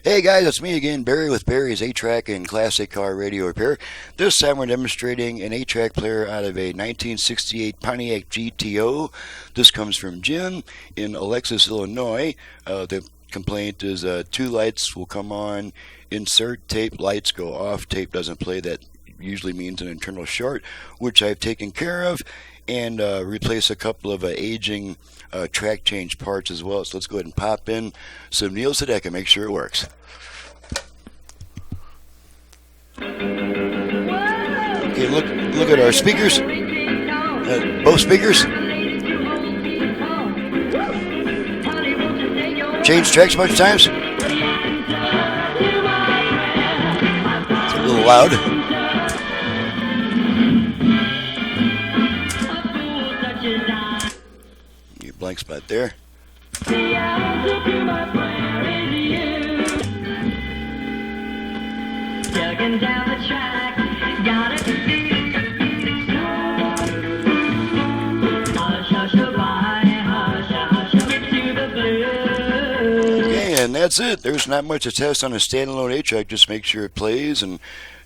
Hey guys, it's me again, Barry with Barry's 8-Track and Classic Car Radio Repair. This time we're demonstrating an 8-track player out of a 1968 Pontiac GTO. This comes from Jim in Alexis, Illinois. The complaint is two lights will come on, insert tape, lights go off, tape doesn't play. That usually means an internal short, which I've taken care of, and replace a couple of aging track change parts as well. So let's go ahead and pop in some Neil Sedek and make sure it works. Okay, look at our speakers. Both speakers. Change tracks a bunch of times. It's a little loud. Blank spot there. Okay, and that's it. There's not much to test on a standalone 8-track. Just make sure it plays and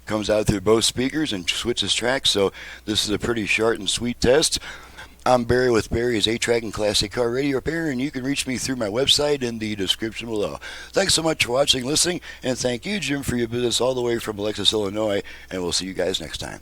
comes out through both speakers and switches tracks. So this is a pretty short and sweet test. I'm Barry with Barry's 8-Track and Classic Car Radio Repair, and you can reach me through my website in the description below. Thanks so much for watching, listening, and thank you, Jim, for your business all the way from Alexis, Illinois, and we'll see you guys next time.